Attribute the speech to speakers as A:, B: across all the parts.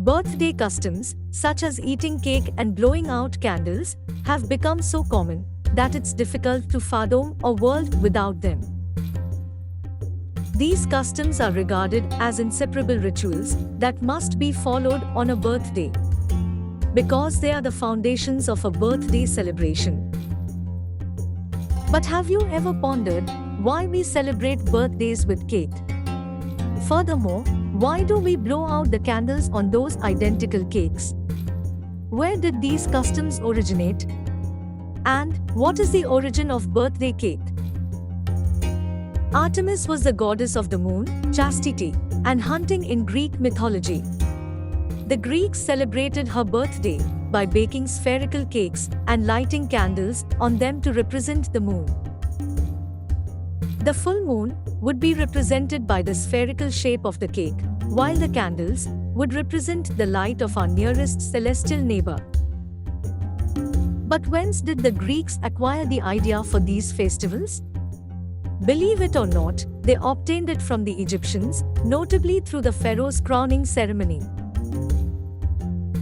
A: Birthday customs, such as eating cake and blowing out candles, have become so common that it's difficult to fathom a world without them. These customs are regarded as inseparable rituals that must be followed on a birthday, because they are the foundations of a birthday celebration. But have you ever pondered why we celebrate birthdays with cake? Furthermore, why do we blow out the candles on those identical cakes? Where did these customs originate? And what is the origin of birthday cake? Artemis was the goddess of the moon, chastity, and hunting in Greek mythology. The Greeks celebrated her birthday by baking spherical cakes and lighting candles on them to represent the moon. The full moon would be represented by the spherical shape of the cake, while the candles would represent the light of our nearest celestial neighbor. But whence did the Greeks acquire the idea for these festivals? Believe it or not, they obtained it from the Egyptians, notably through the pharaoh's crowning ceremony.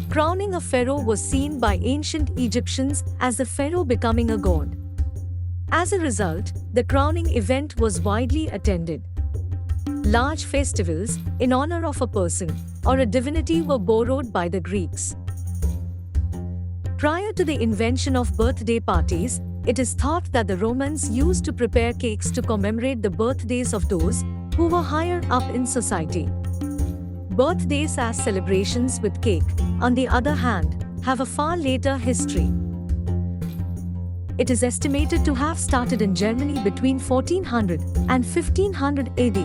A: Crowning a pharaoh was seen by ancient Egyptians as the pharaoh becoming a god. As a result, the crowning event was widely attended. Large festivals, in honor of a person or a divinity, were borrowed by the Greeks. Prior to the invention of birthday parties, it is thought that the Romans used to prepare cakes to commemorate the birthdays of those who were higher up in society. Birthdays as celebrations with cake, on the other hand, have a far later history. It is estimated to have started in Germany between 1400 and 1500 AD.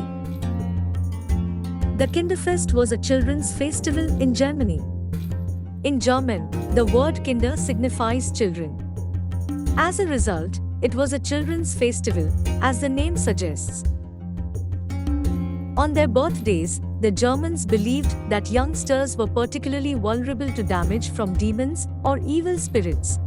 A: The Kinderfest was a children's festival in Germany. In German, the word Kinder signifies children. As a result, it was a children's festival, as the name suggests. On their birthdays, the Germans believed that youngsters were particularly vulnerable to damage from demons or evil spirits.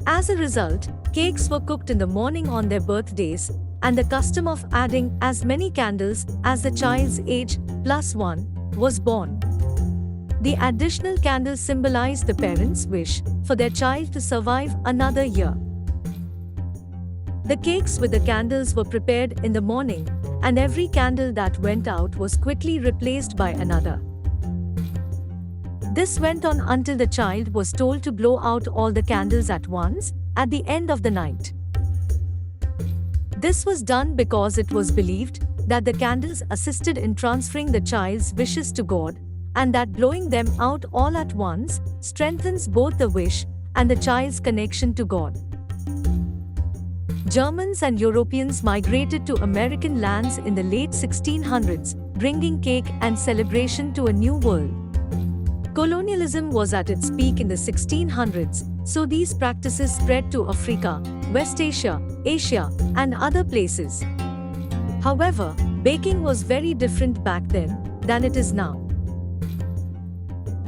A: As a result, cakes were cooked in the morning on their birthdays, and the custom of adding as many candles as the child's age +1 was born. The additional candles symbolized the parents' wish for their child to survive another year. The cakes with the candles were prepared in the morning, and every candle that went out was quickly replaced by another. This went on until the child was told to blow out all the candles at once, at the end of the night. This was done because it was believed that the candles assisted in transferring the child's wishes to God, and that blowing them out all at once strengthens both the wish and the child's connection to God. Germans and Europeans migrated to American lands in the late 1600s, bringing cake and celebration to a new world. Colonialism was at its peak in the 1600s, so these practices spread to Africa, West Asia, Asia, and other places. However, baking was very different back then than it is now.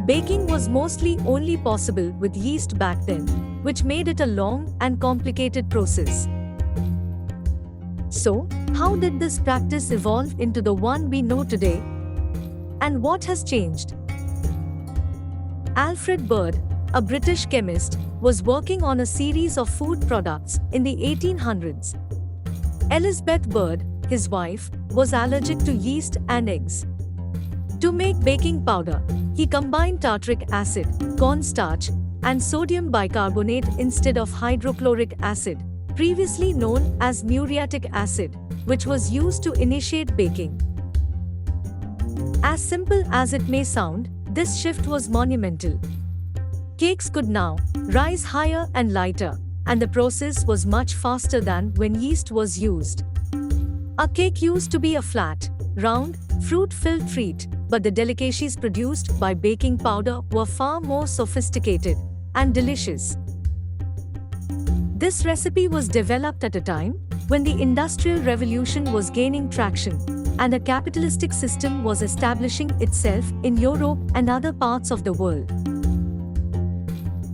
A: Baking was mostly only possible with yeast back then, which made it a long and complicated process. So, how did this practice evolve into the one we know today? And what has changed? Alfred Bird, a British chemist, was working on a series of food products in the 1800s. Elizabeth Bird, his wife, was allergic to yeast and eggs. To make baking powder, he combined tartaric acid, cornstarch, and sodium bicarbonate instead of hydrochloric acid, previously known as muriatic acid, which was used to initiate baking. As simple as it may sound, this shift was monumental. Cakes could now rise higher and lighter, and the process was much faster than when yeast was used. A cake used to be a flat, round, fruit-filled treat, but the delicacies produced by baking powder were far more sophisticated and delicious. This recipe was developed at a time when the Industrial Revolution was gaining traction, and a capitalistic system was establishing itself in Europe and other parts of the world.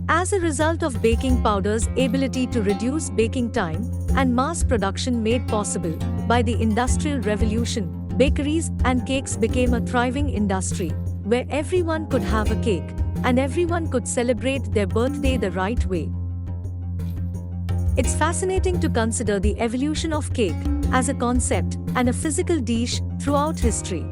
A: As a result of baking powder's ability to reduce baking time and mass production made possible by the Industrial Revolution, bakeries and cakes became a thriving industry, where everyone could have a cake, and everyone could celebrate their birthday the right way. It's fascinating to consider the evolution of cake as a concept and a physical dish throughout history.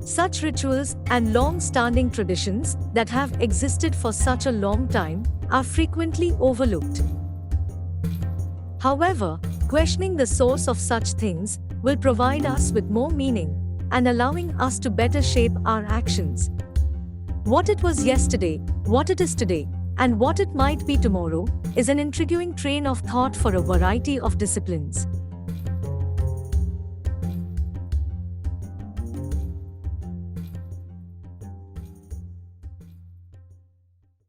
A: Such rituals and long-standing traditions that have existed for such a long time are frequently overlooked. However, questioning the source of such things will provide us with more meaning and allowing us to better shape our actions. What it was yesterday, what it is today, and what it might be tomorrow is an intriguing train of thought for a variety of disciplines.